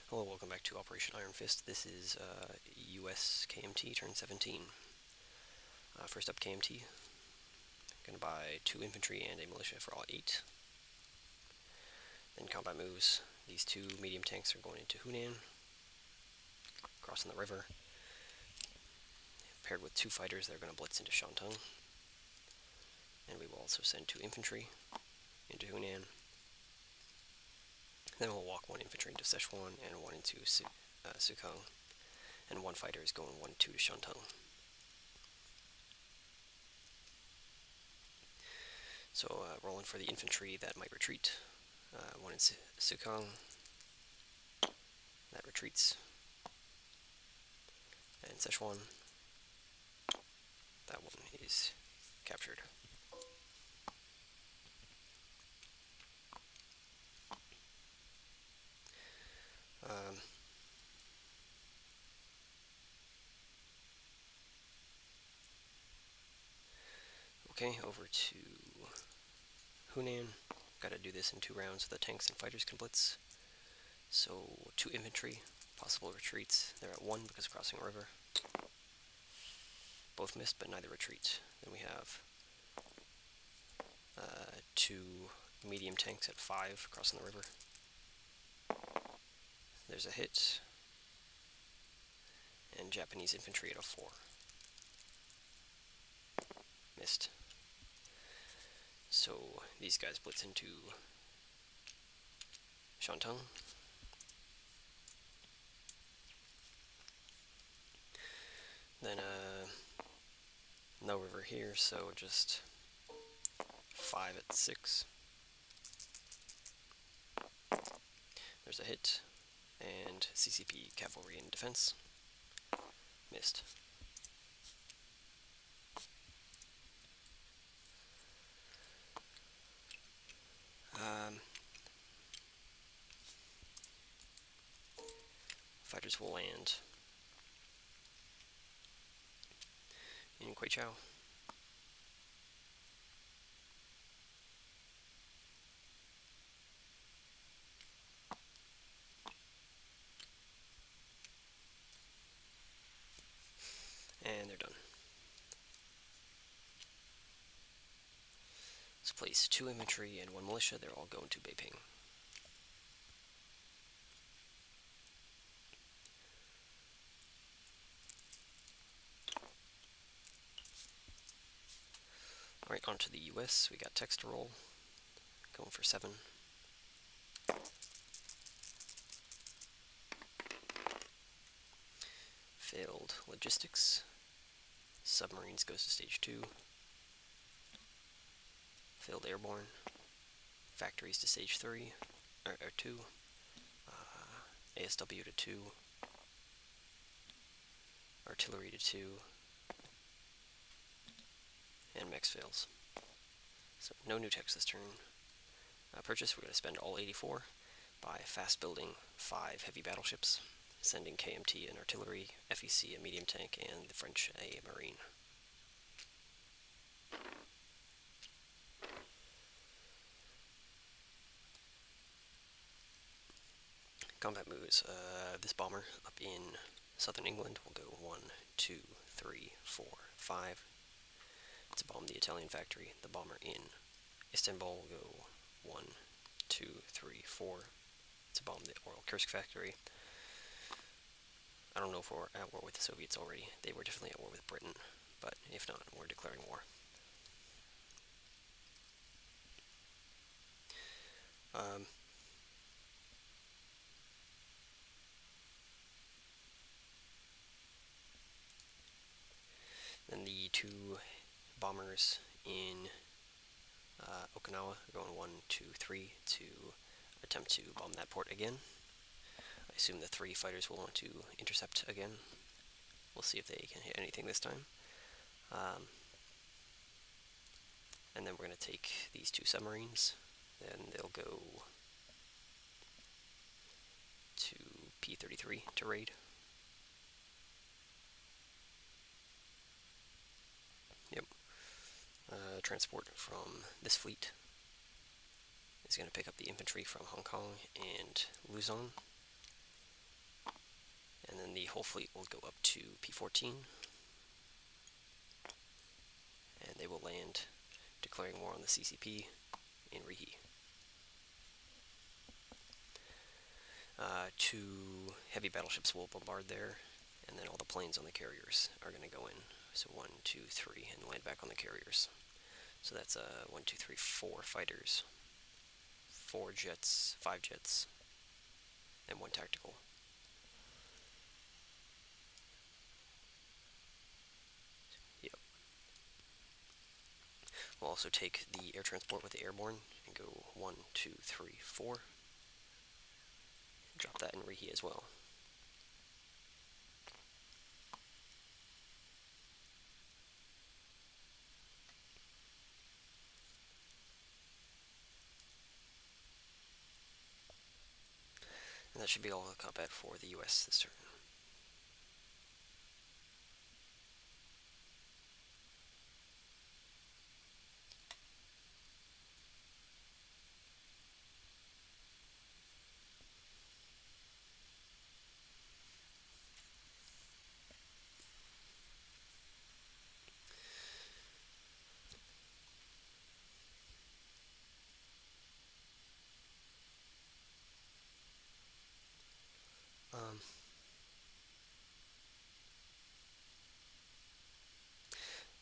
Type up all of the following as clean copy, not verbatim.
Hello, welcome back to Operation Iron Fist. This is US KMT turn 17. First up, KMT. Gonna buy 2 infantry and a militia for all 8. Then combat moves. These 2 medium tanks are going into Hunan, crossing the river. Paired with 2 fighters, they're gonna blitz into Shantung. And we will also send 2 infantry into Hunan. Then we'll walk 1 infantry into Sichuan and 1 into Sukang. And 1 fighter is going 1-2 to Shantung. So rolling for the infantry that might retreat. 1 in Sukang. That retreats. And Sichuan. That one is captured. Okay, over to Hunan. Gotta do this in 2 rounds so the tanks and fighters can blitz. So 2 infantry, possible retreats. They're at 1 because crossing a river. Both missed, but neither retreat. Then we have 2 medium tanks at 5 crossing the river. There's a hit. And Japanese infantry at a 4. Missed. So these guys blitz into Shantung. Then no river here, so just 5 at 6. There's a hit, and CCP cavalry in defense. Missed. Fighters will land in Kweichow. And they're done. Let's place 2 infantry and 1 militia. They're all going to Beiping. Alright, on to the US. We got text to roll. Going for 7. Failed logistics. Submarines goes to stage 2. Failed airborne. Factories to stage 3. Or 2. ASW to 2. Artillery to 2. And mechs fails. So no new text this turn. Purchase, we're going to spend all 84. Buy fast building 5 heavy battleships. Sending KMT an artillery, FEC a medium tank, and the French a marine. Combat moves. This bomber up in southern England will go 1, 2, 3, 4, 5 to bomb the Italian factory. The bomber in Istanbul will go 1, 2, 3, 4 to bomb the Oral Kursk factory. I don't know if we're at war with the Soviets already. They were definitely at war with Britain, but if not, we're declaring war. Then the 2 bombers in Okinawa are going 1, 2, 3 to attempt to bomb that port again. I assume the 3 fighters will want to intercept again. We'll see if they can hit anything this time. And then we're going to take these 2 submarines. Then they'll go to P-33 to raid. Yep. Transport from this fleet is going to pick up the infantry from Hong Kong and Luzon. and then the whole fleet will go up to P-14, and they will land, declaring war on the CCP in Rihi. Two heavy battleships will bombard there, and then all the planes on the carriers are going to go in. So 1, 2, 3, and land back on the carriers. So that's 1, 2, 3, 4 fighters, 4 jets, 5 jets, and 1 tactical. Yep. We'll also take the air transport with the airborne and go 1, 2, 3, 4. Drop that in Rihi as well. And that should be all the combat for the US this turn.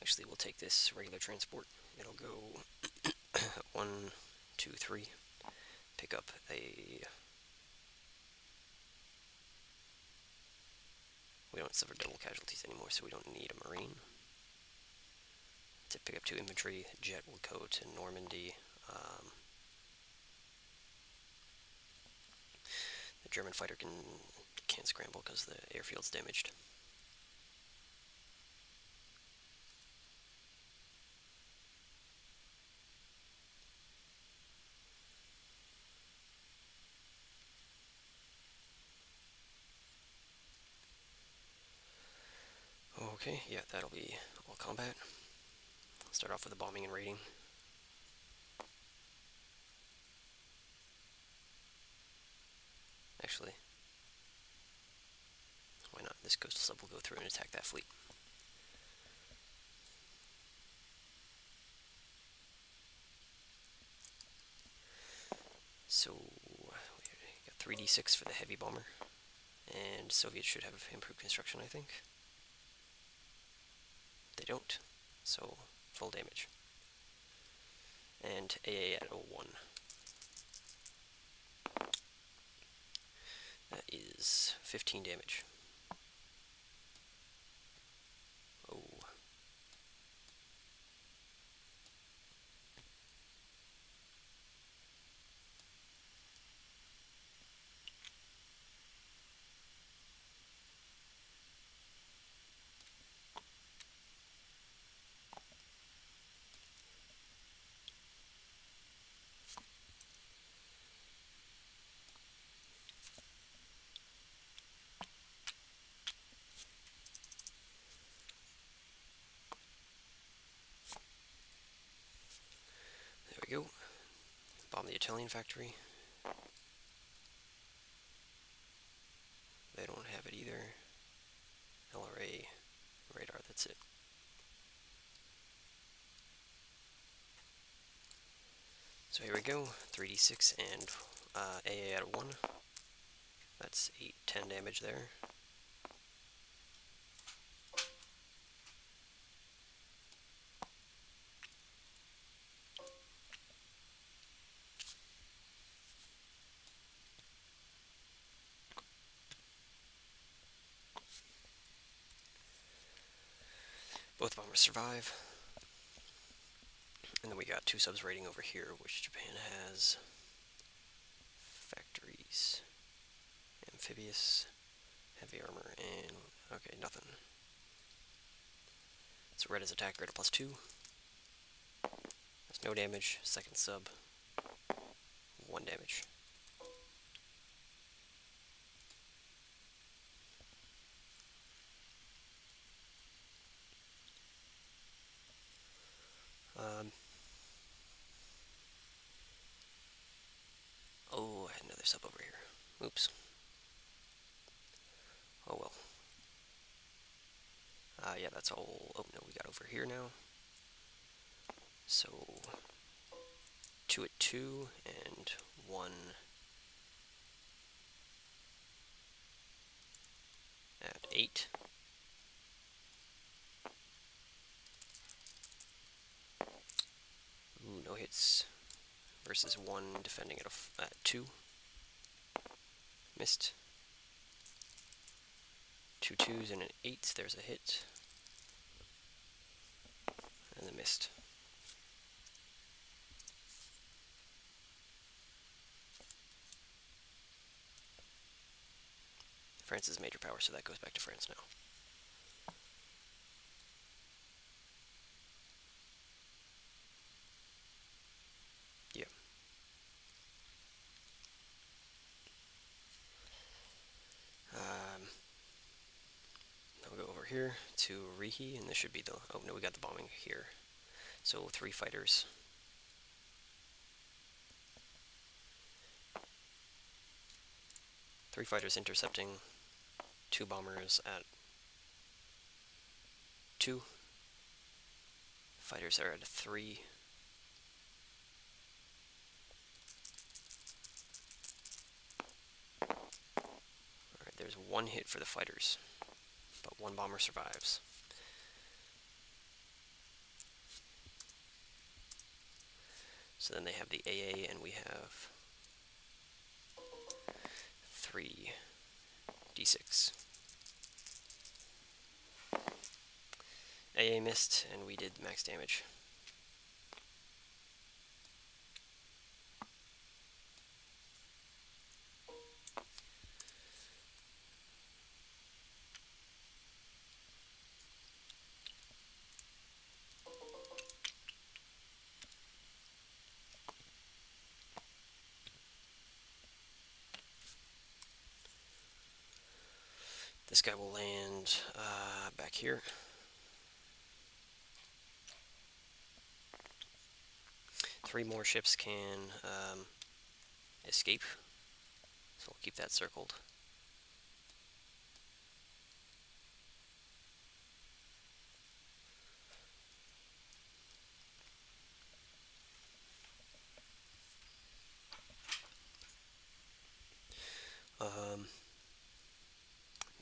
Actually, we'll take this regular transport. It'll go 1, 2, 3. Pick up a... We don't suffer double casualties anymore, so we don't need a Marine. To pick up 2 infantry, jet will go to Normandy. The German fighter can't scramble because the airfield's damaged. Okay, yeah, that'll be all combat. Start off with the bombing and raiding. Actually, why not? This coastal sub will go through and attack that fleet. So, we got 3d6 for the heavy bomber, and Soviets should have improved construction, I think. They don't, so full damage. And AA at 01. That is 15 damage. Oh. There we go. Bomb the Italian factory. They don't have it either. LRA radar, that's it. So here we go, 3d6 and AA at 1. That's 8, 10 damage there. Both bombers survive. And then we got 2 subs raiding over here, which Japan has. Factories. Amphibious. Heavy armor, and... okay, nothing. So red is attack, red at +2. That's no damage. Second sub. 1 damage. Oh, I had another sub over here. Oops. Oh well. Yeah, that's all. Oh no, we got over here now. So 2 at 2 and 1 at 8. Ooh, no hits versus 1 defending at 2. Missed. 2 twos and an 8. There's a hit. And then missed. France is major power, so that goes back to France now. Yeah. I'll go over here to Rihi, and this should be the... Oh, no, we got the bombing here. So 3 fighters. 3 fighters intercepting. 2 bombers at 2. Fighters are at 3. Alright, there's 1 hit for the fighters, but 1 bomber survives. So then they have the AA, and we have 3 D6. AA missed, and we did max damage. This guy will land back here. Three more ships can escape, so we'll keep that circled.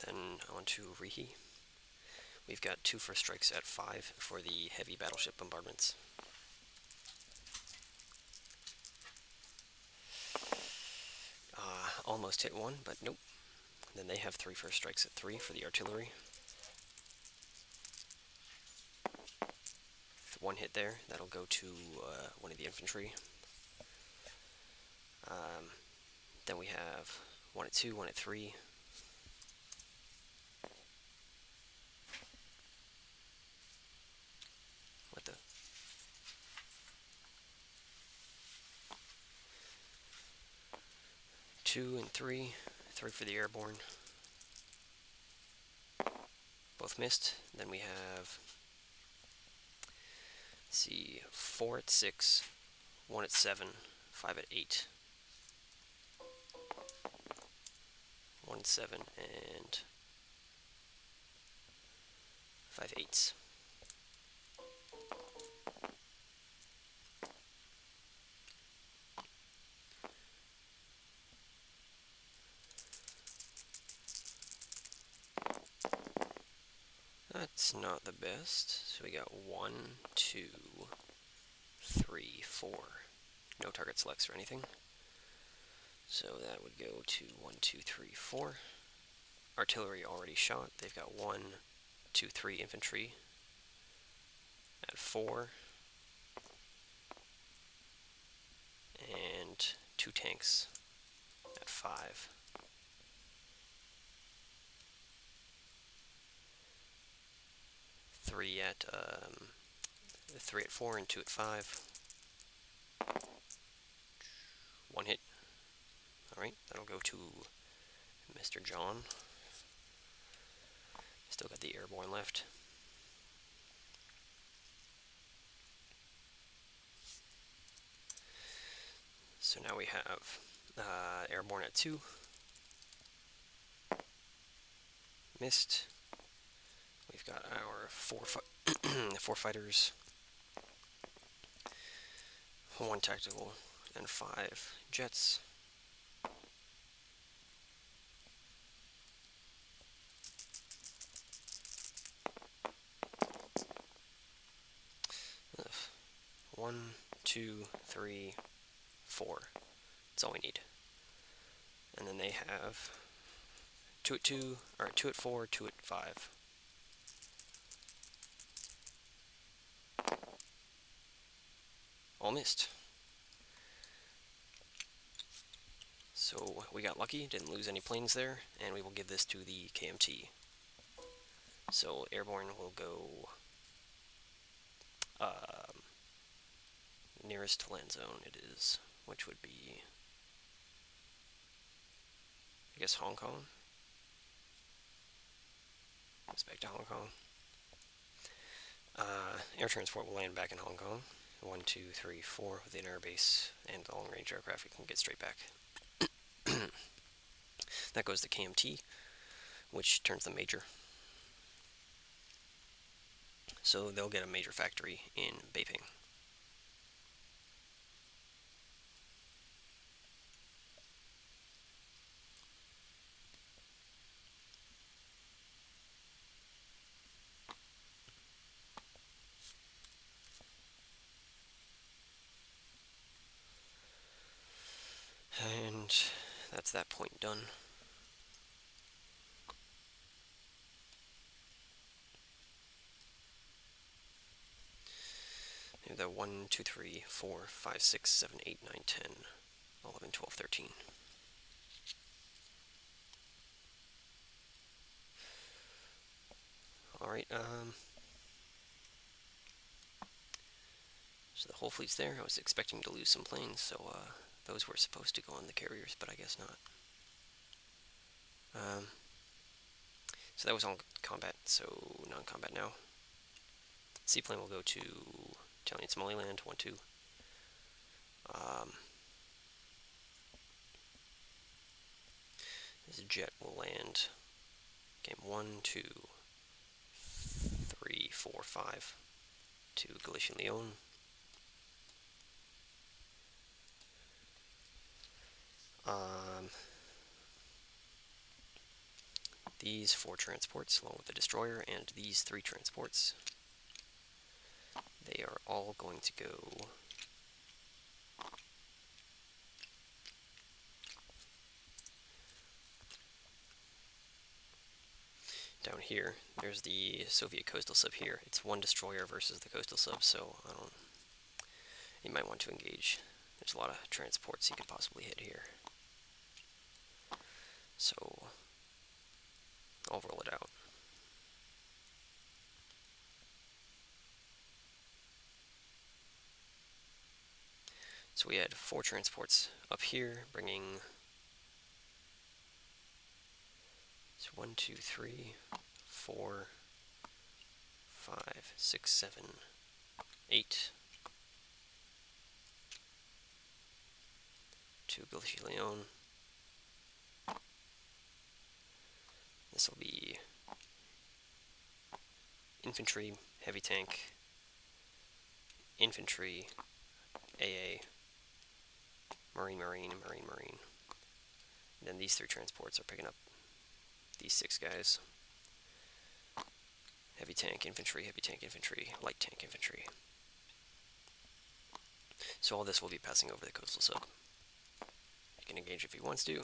Then on to Rihi. We've got 2 first strikes at 5 for the heavy battleship bombardments. Almost hit 1, but nope. Then they have 3 first strikes at 3 for the artillery. 1 hit there, that'll go to one of the infantry. Then we have 1 at 2, 1 at 3. What the? 2 and 3. 3 for the airborne. Both missed. Then we have, let's see, 4 at 6, 1 at 7, 5 at 8. 1 at 7 and 5 eighths. That's not the best. So we got 1, 2, 3, 4. No target selects or anything. So that would go to 1, 2, 3, 4. Artillery already shot. They've got 1, 2, 3 infantry at 4. And 2 tanks at 5. 3 at 4 and 2 at 5. 1 hit. Alright, that'll go to Mr. John. Still got the airborne left. So now we have airborne at 2. Missed. We've got our four fighters, one tactical, and 5 jets. One, two, three, 4. That's all we need. And then they have 2 at 2, or 2 at 4, 2 at 5. All missed. So we got lucky, didn't lose any planes there, and we will give this to the KMT. So airborne will go nearest land zone it is, which would be, I guess, Hong Kong. It's back to Hong Kong. Air transport will land back in Hong Kong. 1, 2, 3, 4 with the air base and the long-range aircraft. We can get straight back. That goes to KMT, which turns them major. So they'll get a major factory in Beiping. And that's that point done. The 1, 2, 3, 4, 5, 6, 7, 8, 9, 10, 11, 12, 13. Alright, so the whole fleet's there. I was expecting to lose some planes, so those were supposed to go on the carriers, but I guess not. So that was all combat, so non-combat now. Seaplane will go to Italian Somaliland, 1, 2. This jet will land game 1, 2, 3, 4, 5 to Galician Leon. These 4 transports, along with the destroyer, and these 3 transports, they are all going to go down here. There's the Soviet coastal sub here. It's 1 destroyer versus the coastal sub, so you might want to engage. There's a lot of transports you could possibly hit here. So I'll roll it out. So we had 4 transports up here, bringing 1, 2, 3, 4, 5, 6, 7, 8 to Galician Leon. This will be infantry, heavy tank, infantry, AA, marine, marine, marine, marine. And then these 3 transports are picking up these 6 guys. Heavy tank infantry, light tank infantry. So all this will be passing over the coastal sub. You can engage if he wants to.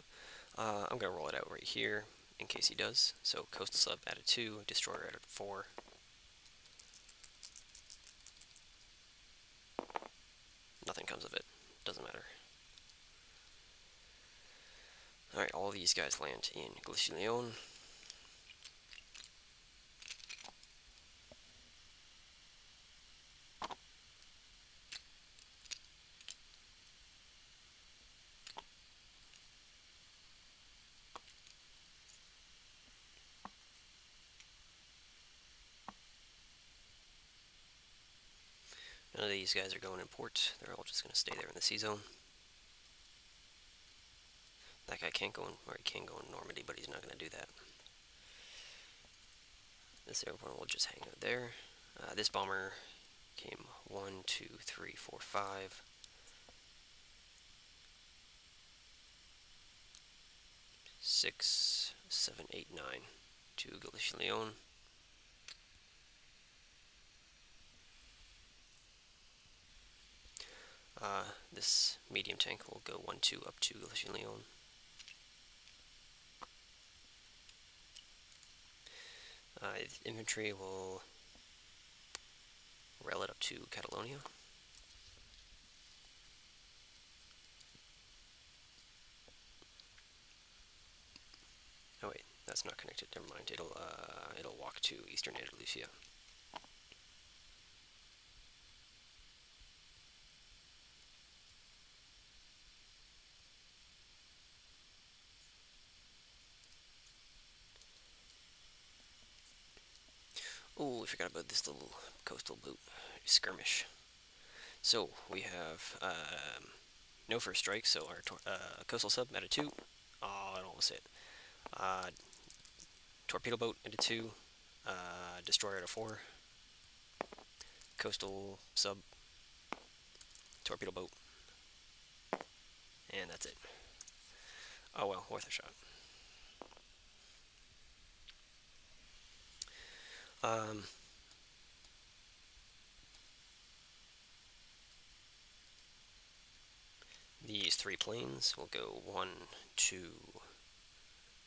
I'm going to roll it out right here in case he does. So coastal sub added 2, destroyer added 4. Nothing comes of it. Doesn't matter. Alright, all these guys land in Galician Leon. None of these guys are going in port. They're all just going to stay there in the sea zone. That guy can't go in, or he can go in Normandy, but he's not going to do that. This airborne will just hang out there. This bomber came 1, 2, 3, 4, 5. 6, 7, 8, 9 to Galicia Leon. This medium tank will go 1, 2 up to Galicia Leon. Infantry will rail it up to Catalonia. Oh wait, that's not connected. Never mind. It'll walk to Eastern Andalusia. Oh, we forgot about this little coastal boot skirmish. So we have no first strike, so our coastal sub at a 2. Oh, I almost hit. Torpedo boat at a 2. Destroyer at a 4. Coastal sub. Torpedo boat. And that's it. Oh well, worth a shot. These 3 planes will go 1, 2,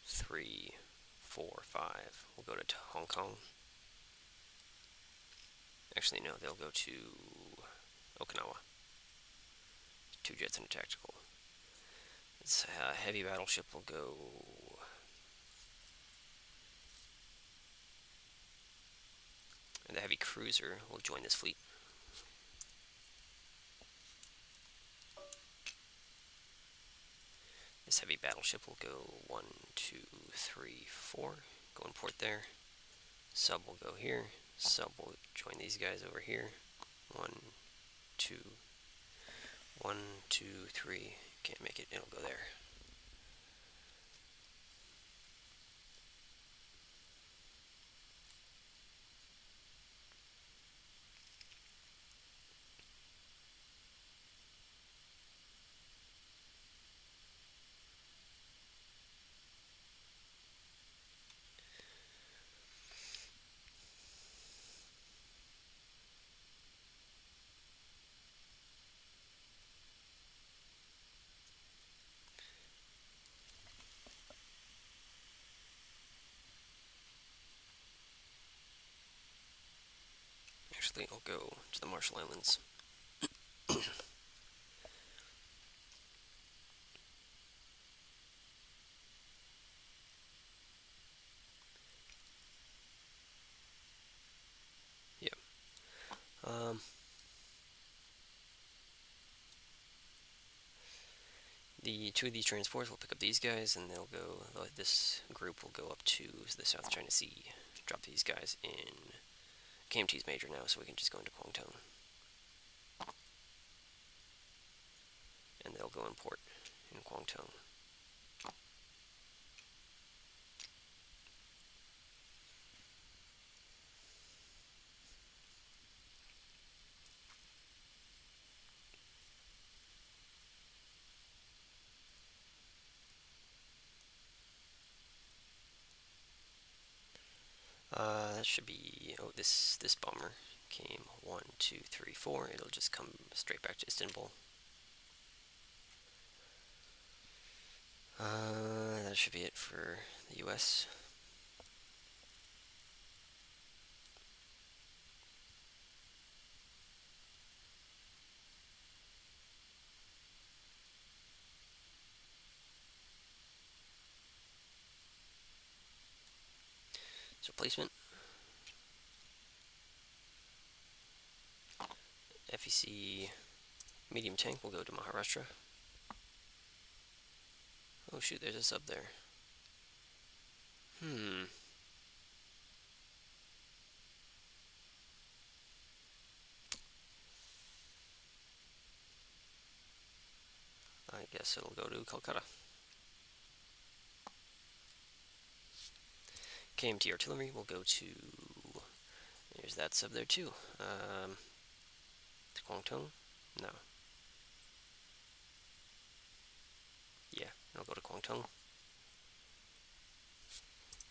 3, 4, 5. We'll go to Hong Kong. Actually, no, they'll go to Okinawa. 2 jets and a tactical. This heavy battleship will go. And the heavy cruiser will join this fleet. This heavy battleship will go 1, 2, 3, 4. Go and port there. Sub will go here. Sub will join these guys over here. 1, 2, 1, 2, 3. Can't make it. It'll go there. Actually, I'll go to the Marshall Islands. Yep. The 2 of these transports will pick up these guys, and they'll go. This group will go up to the South China Sea. Drop these guys in. KMT's major now, so we can just go into Guangdong. And they'll go in port in Guangdong. That should be. Oh, this bomber came 1, 2, 3, 4. It'll just come straight back to Istanbul. That should be it for the U.S. So placement. FEC medium tank will go to Maharashtra. Oh shoot, there's a sub there. I guess it'll go to Calcutta. KMT artillery will go to There's that sub there too. Guangdong? No. Yeah, I'll go to Guangdong.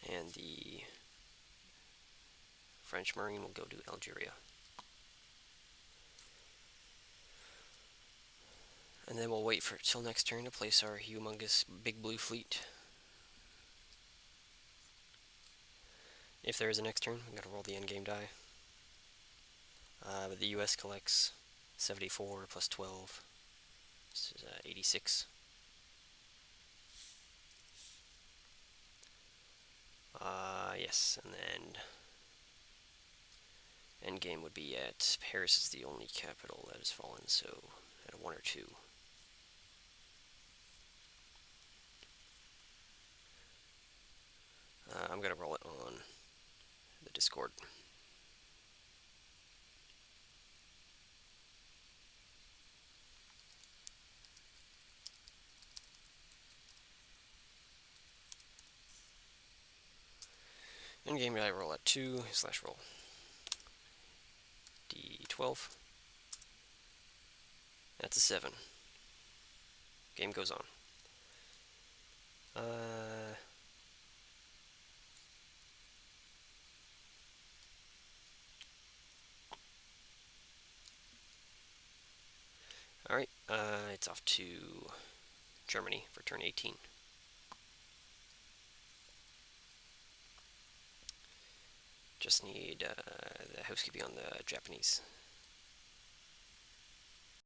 And the French Marine will go to Algeria. And then we'll wait for till next turn to place our humongous big blue fleet. If there is a next turn, I'm going to roll the endgame die. But the US collects 74 plus 12. This is 86. Yes, and then endgame would be at Paris is the only capital that has fallen, so at a 1 or 2. I'm going to roll it on the Discord. Endgame die roll at 2 / roll. D12. That's a 7. Game goes on. Alright, it's off to Germany for turn 18. Just need the housekeeping on the Japanese.